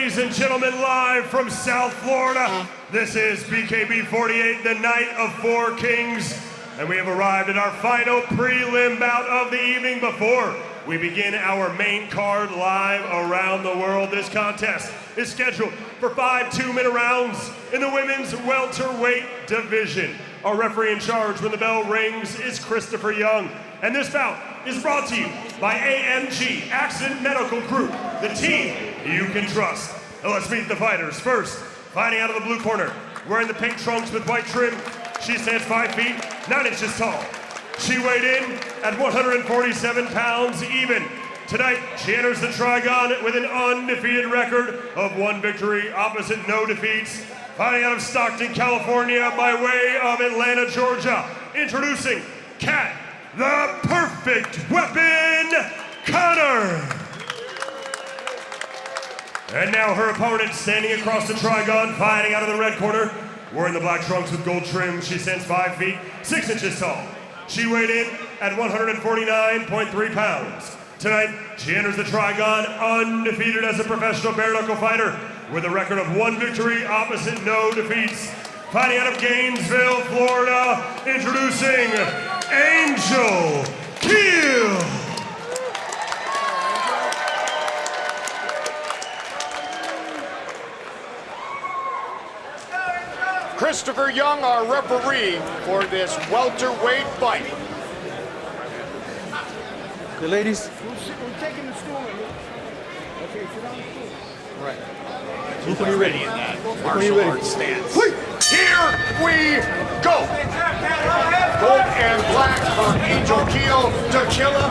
ladies and gentlemen, live from South Florida. This is BKB 48, the Night of Four Kings, and we have arrived at our final prelim bout of the evening before we begin our main card live around the world. This contest is scheduled for 5 2-minute rounds in the women's welterweight division. Our referee in charge when the bell rings is Christopher Young, and this bout is brought to you by AMG Accident Medical Group, the team you can trust. Now let's meet the fighters. First, fighting out of the blue corner, wearing the pink trunks with white trim, she stands 5 feet, 9 inches tall. She weighed in at 147 pounds even. Tonight, she enters the Trigon with an undefeated record of 1 victory, opposite no defeats. Fighting out of Stockton, California, by way of Atlanta, Georgia, introducing Cat, the perfect weapon, Connor. And now her opponent standing across the Trigon, fighting out of the red corner, wearing the black trunks with gold trim. She stands 5 feet, 6 inches tall. She weighed in at 149.3 pounds. Tonight, she enters the Trigon undefeated as a professional bare knuckle fighter with a record of 1 victory, opposite no defeats. Fighting out of Gainesville, Florida, introducing Angel Keihl. Christopher Young, our referee for this welterweight fight. Okay, ladies. Who's taking the stool? Okay, sit on the stool. Right. Who's ready in that martial arts stance? Here we go. Gold and black for Angel Keihl to kill him.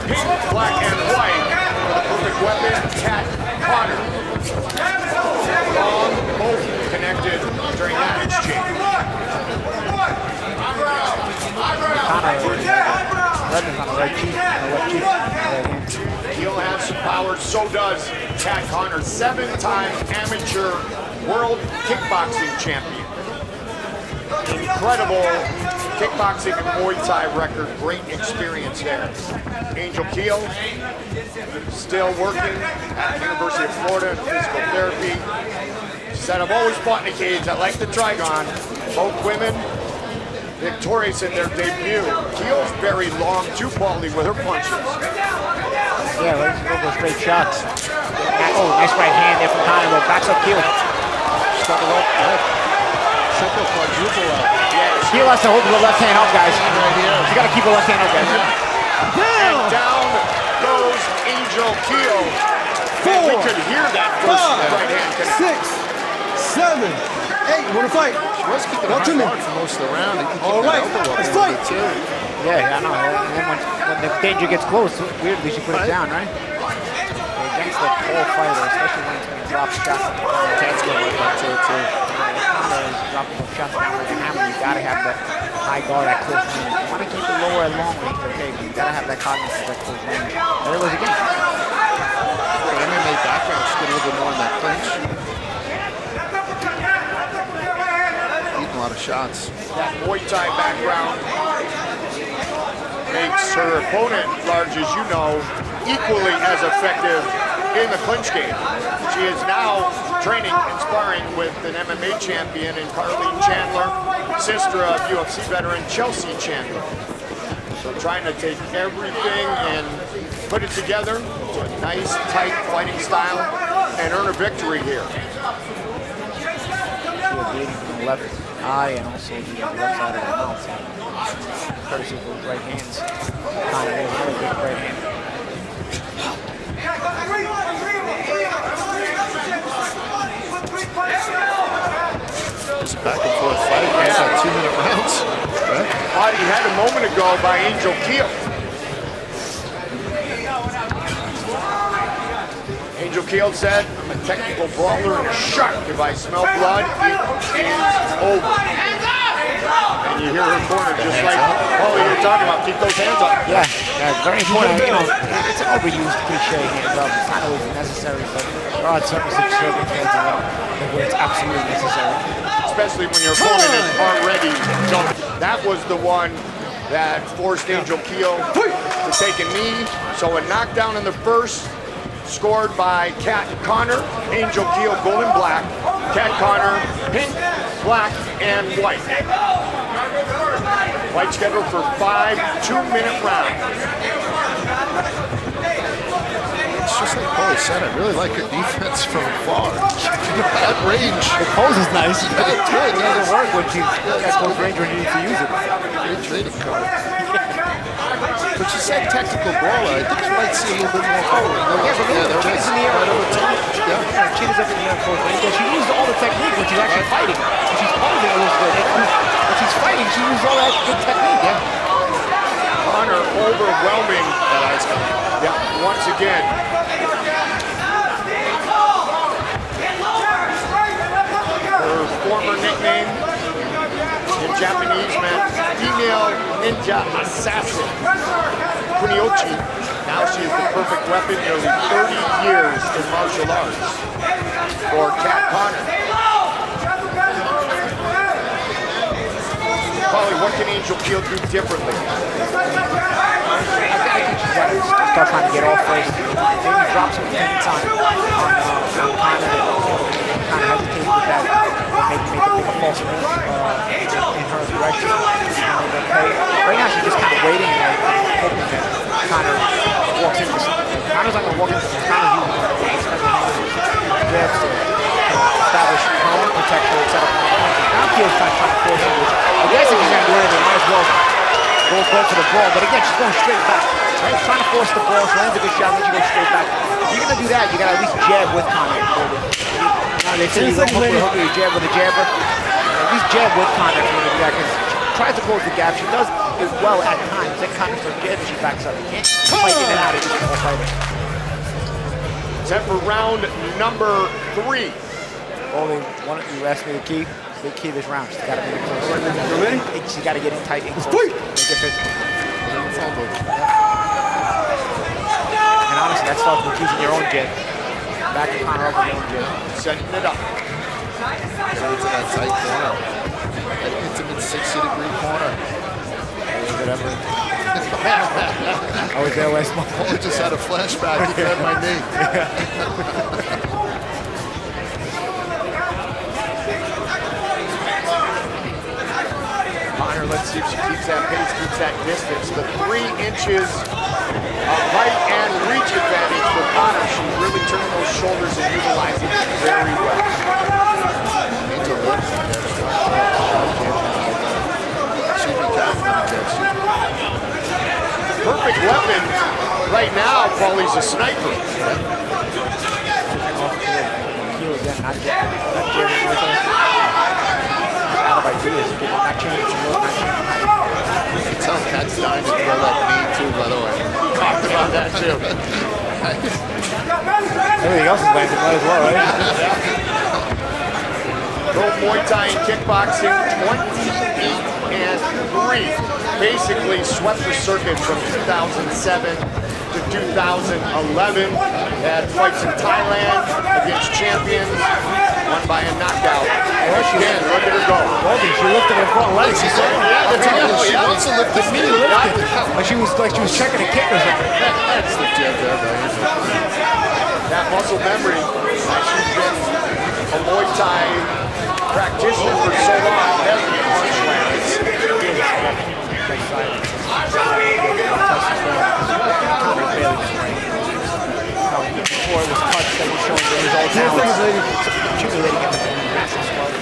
Pink, black, and white for the perfect weapon, Cat Connor. Both connected during that exchange. Keihl has some power, so does Cat Connor, 7-time amateur world kickboxing champion. Incredible kickboxing and Muay Thai record, great experience there. Angel Keihl, still working at the University of Florida in physical therapy. She said, I've always fought in a cage. I like the Trigon. Both women victorious in their debut. Keill's very long, too quality with her punches. Yeah, let's go for straight shots. Oh, nice right hand there from Connor, but backs up Keihl. Start the right. Triple quadruple up. Yeah, Keihl has to hold the left hand up, guys. Right here. You gotta keep the left hand up, guys. And down goes Angel Keihl. Man, we could hear that first right hand connect. 6, 7, 8. You wanna fight? She was keeping her hard for most of the round. All right, let's fight. Yeah, I know. And then when the danger gets close, weirdly she put it down, right? Against the tall fighter, especially when it's gonna drop shots. Cat's gonna like that too. Connor is dropping the shots down like a hammer. You gotta have that high guard at close range. You wanna keep it lower at long range, okay? But you gotta have that cognizance at close range. There it was again. The MMA background should get a little bit more in that clinch. Eating a lot of shots. That Muay Thai background makes her opponent, large as you know, equally as effective in the clinch game. She is now training and sparring with an MMA champion in Carlene Chandler, sister of UFC veteran Chelsea Chandler. So trying to take everything and put it together to a nice, tight fighting style and earn a victory here. Bleeding from the left eye and also the left side of the mouth. Courtesy of those right hands. Connor has a very good right hand. It's a back and forth fight. It's like 2-minute rounds. Right? Body had a moment ago by Angel Keihl. Angel Keihl said, I'm a technical brawler and a shark. If I smell blood, it is over. And you hear her corner just like, oh, you're talking about, keep those hands up. Yeah, very important. You know, it's an overused cliche, hands up. It's not always necessary, but there are certain circumstances where it's absolutely necessary. Especially when your opponent is already jumping. That was the one that forced Angel Keihl to take a knee. So a knockdown in the first, scored by Connor, Angel Keihl, gold and black. Connor, pink, black, and white. White scheduled for 5 2-minute rounds. It's just like Paulie said, I really like her defense from afar. That range. The pose is nice. That's good. It doesn't work when she's got close range when you need to use it. Great trading card. But she said tactical brawler. I think you might see a little bit more power. Yeah, but look, there she's is. in the air. Right over top. Yeah, she is up in the air close range. She uses all the technique when she's actually fighting. When she's posing, it looks good. When she's fighting, she uses all that good technique. Yeah. Connor overwhelming. That eye's coming. Yeah, once again. Her former nickname in Japanese meant female ninja assassin. Kuniochi. Now she is the perfect weapon, nearly 30 years in martial arts for Connor. Paulie, what can Angel Keihl do differently? I think she's got to start trying to get off first. Maybe drop some feints on Connor that kind of hesitated with that. Maybe make a false move in her direction. Right now she's just kind of waiting and hoping that Connor walks into something. Connor's not going to walk into something. Connor's using jabs to establish her own protection and set up her own punches. Now Keill's trying to force it, which I guess if she's going to do anything, might as well go for the ball. But again, she's going straight back. Right? Trying to force the ball. She lands a good shot, then she goes straight back. If you're going to do that, you got to at least jab with Connor. They say you don't hook with a hooker, you jab with a jabber. At least jab with Connor if you're going to do that, because she tries to close the gap. She does it well at times. Then Connor starts jabbing, she backs up. You can't fight in and out of this whole fighter. Set for round number 3. Only one of you asked me the key. The key of this round. She's got to make it close. You ready? She's got to get in tight and close. Fight! Make it physical. And honestly, that starts with using your own jab. Back to Connor up with your own jab. Setting it up. Get into that tight corner. That intimate 60-degree corner. Whatever. I was there last month. I just had a flashback. He grabbed my knee. Connor, let's see if she keeps that pace, keeps that distance. The 3 inches of height and reach advantage for Connor. She's really turning those shoulders and utilizing it very well. Angel lives in there. She'd be careful when he gets you. Perfect weapon right now. Paulie's a sniper. Keihl again, not jabbing with her. Out of ideas, not changing some work, not changing. You can tell Cat's dying to throw that knee too, by the way. Talked about that too. Everything else is landing well as well, right? Pro Muay Thai and kickboxing, 28-3. Basically swept the circuit from 2007 to 2011. Had fights in Thailand against champions, won by a knockout. Again, look at her go. She lifted her front legs. She said, She wants to lift the knee. like she was checking a kick or something. That's the jab there by Angel. That muscle memory, she's been a Muay Thai practitioner for so long, hasn't been punch lands. Before it was cuts that were showing the results. Now it's accumulating at the massive squad.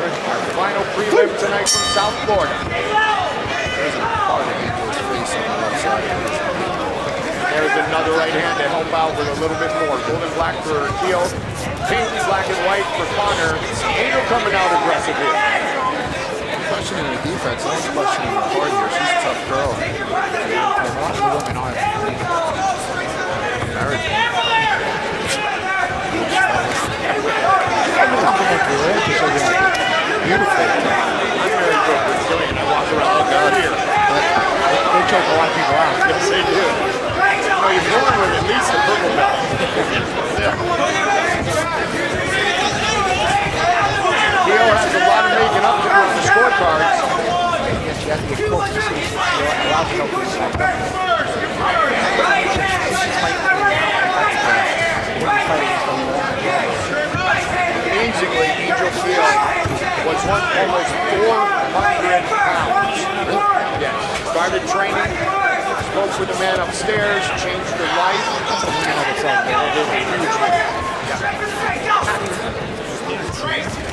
Our final prelim tonight from South Florida. There's a part of Angel's face on the left side. There's another right hand to help out with a little bit more. Gold and black for Keihl, pink, black and white for Connor. Angel coming out aggressive here. Questioning her defense, I'm questioning her hard here. She's a tough girl. Women are. Married. Beautiful. I'm very good Brazilian. I walk around out here. They choke a lot of people out. Yes, they do. No, you're born with at least a purple belt. Keihl has a lot of making up to do with the scorecards. She has to get close. allows you to open the back. Amazingly, Angel Keihl was almost 400 pounds. Yes. Started training, spoke with the man upstairs, changed her life.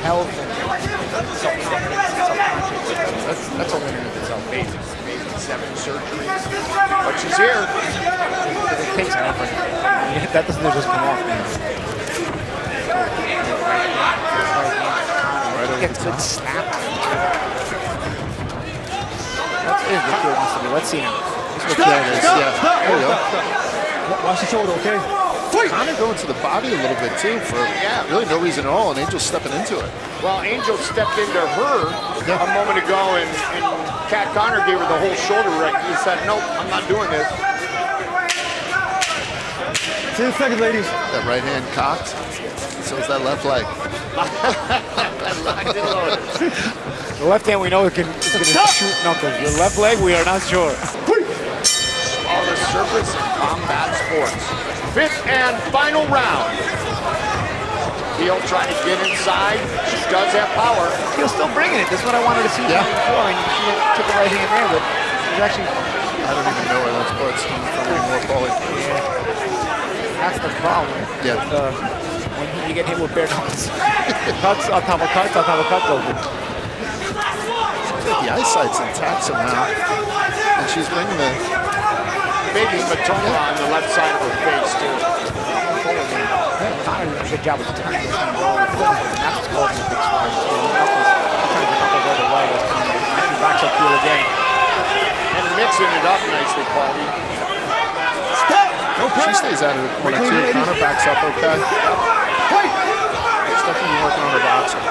Health and self-confidence. That's a win in itself. Amazing. 7 surgeries. But she's here. It takes effort. That doesn't just come off, man. Gets good snap. That's it. Victor wants to be. Let's see him. Stop! There you go. Watch the shoulder, okay? Connor going to the body a little bit too for really no reason at all, and Angel stepping into it. Well, Angel stepped into her a moment ago, and Kat Connor gave her the whole shoulder wreck. He said, nope, I'm not doing this. 10 seconds, ladies. That right hand cocked, so is that left leg. The left hand we know it's going to shoot knuckles. The left leg we are not sure. All the surface and combat sports. 5th and final round. Keihl trying to get inside. She does have power. Keill's still bringing it. This is what I wanted to see before, and she took the right hand there, but she's actually... I don't even know where those bullets coming from anymore, Paulie. Yeah. That's the problem. Yeah. When you get hit with bare knuckles. Cuts on top of cuts on top of cuts over. The eyesight's intact somehow, and she's bringing the... Big hematoma on the left side of her face, too. Connor did a good job of turning this thing over. That's what's causing the big spark. Turns the knuckles all the way. She backs up Keihl again. And mixing it up nicely, Paulie. She stays out of the corner too. Connor backs up okay. She's definitely working on her boxer.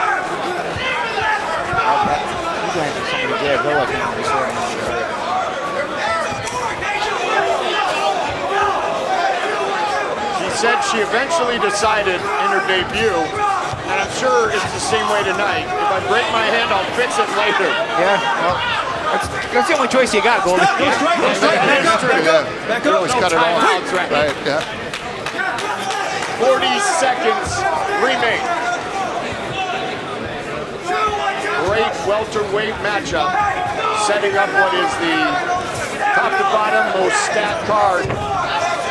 He's going to somebody there. They'll let him out this way. Said she eventually decided in her debut, and I'm sure it's the same way tonight. If I break my hand, I'll fix it later. Yeah, well, that's the only choice you got, Goldie. Back up. You always cut it off. Timeouts, right. Yeah. 40 seconds remain. Great welterweight matchup, setting up what is the top to bottom most stacked card.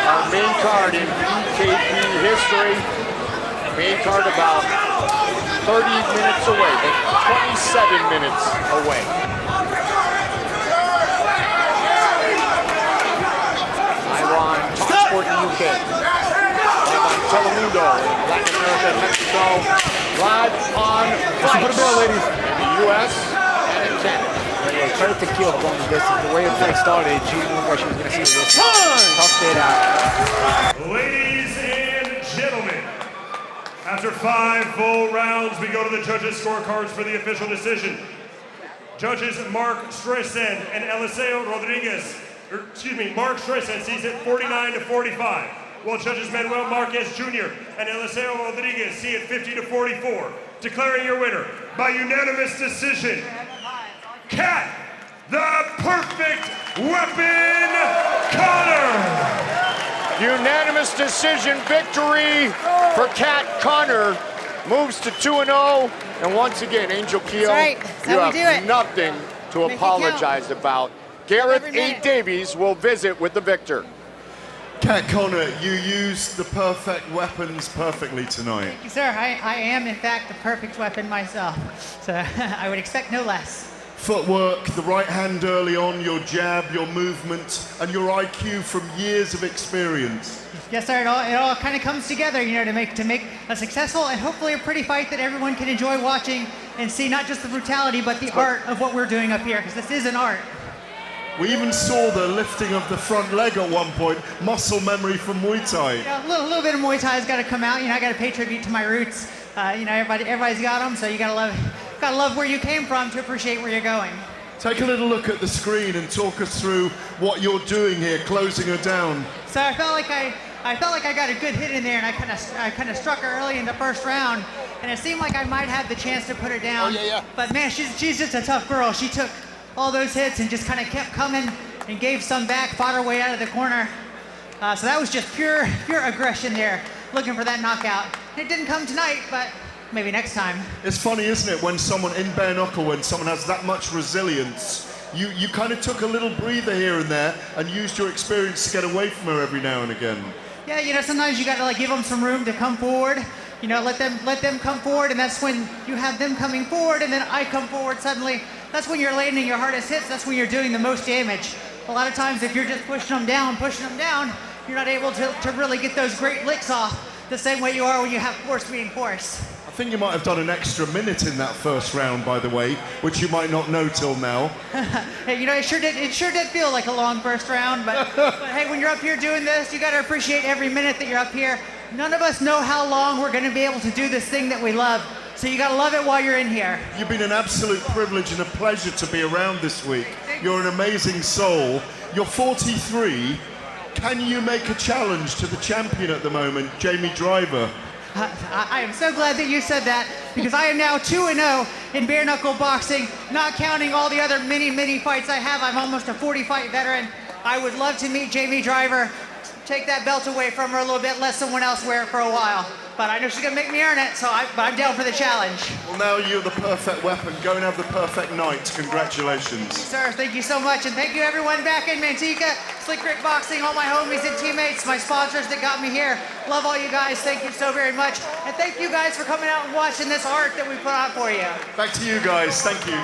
Our main card in BKB history. Main card about 30 minutes away, 27 minutes away. Iran, Talksport in the UK. Live on Telemundo, Latin America, Mexico. Live on Fights in the US and in Canada. Credit to Keihl for going the distance. The way the fight started, she didn't know where she was going to see this. Toughed it out. Ladies and gentlemen, after 5 full rounds, we go to the judges' scorecards for the official decision. Judges Mark Streisand and Eliseo Rodriguez, Mark Streisand sees it 49-45, while judges Manuel Marquez Jr. and Eliseo Rodriguez see it 50-44. Declaring your winner by unanimous decision, Kat, the perfect weapon, Connor. Unanimous decision victory for Kat Connor. Moves to 2-0. And once again, Angel Keihl, right. you have nothing to apologize about. Gareth A. Davies will visit with the victor. Kat Connor, you used the perfect weapons perfectly tonight. Thank you, sir. I am, in fact, the perfect weapon myself. So I would expect no less. Footwork, the right hand early on, your jab, your movement, and your IQ from years of experience. Yes, sir. It all kind of comes together, you know, to make a successful and hopefully a pretty fight that everyone can enjoy watching and see not just the brutality, but the art of what we're doing up here, because this is an art. We even saw the lifting of the front leg at one point, muscle memory from Muay Thai. Yeah, a little bit of Muay Thai has got to come out. You know, I got to pay tribute to my roots. You know, everybody's got them, so you got to love where you came from to appreciate where you're going. Take a little look at the screen and talk us through what you're doing here, closing her down. So I felt like I got a good hit in there, and I kind of struck her early in the first round, and it seemed like I might have the chance to put her down. Oh, yeah. But man, she's just a tough girl. She took all those hits and just kind of kept coming and gave some back, fought her way out of the corner. So that was just pure aggression there, looking for that knockout. It didn't come tonight, but maybe next time. It's funny, isn't it, when someone in bare knuckle, when someone has that much resilience, you kind of took a little breather here and there and used your experience to get away from her every now and again. Yeah, you know, sometimes you got to like give them some room to come forward. You know, let them come forward, and that's when you have them coming forward, and then I come forward suddenly. That's when you're landing your hardest hits. That's when you're doing the most damage. A lot of times, if you're just pushing them down, you're not able to really get those great licks off the same way you are when you have force being force. I think you might have done an extra minute in that first round, by the way, which you might not know till now. Hey, you know, it sure did feel like a long first round, but hey, when you're up here doing this, you got to appreciate every minute that you're up here. None of us know how long we're going to be able to do this thing that we love, so you got to love it while you're in here. You've been an absolute privilege and a pleasure to be around this week. You're an amazing soul. You're 43. Can you make a challenge to the champion at the moment, Jamie Driver? I am so glad that you said that, because I am now 2-0 in bare knuckle boxing, not counting all the other many fights I have. I'm almost a 40-fight veteran. I would love to meet Jamie Driver, take that belt away from her a little bit, let someone else wear it for a while. But I know she's gonna make me earn it, but I'm down for the challenge. Well, now you're the perfect weapon. Go and have the perfect night. Congratulations. Sir, thank you so much, and thank you everyone back in Manteca, Slick Rick Boxing, all my homies and teammates, my sponsors that got me here. Love all you guys. Thank you so very much, and thank you guys for coming out and watching this art that we put on for you. Back to you guys. Thank you.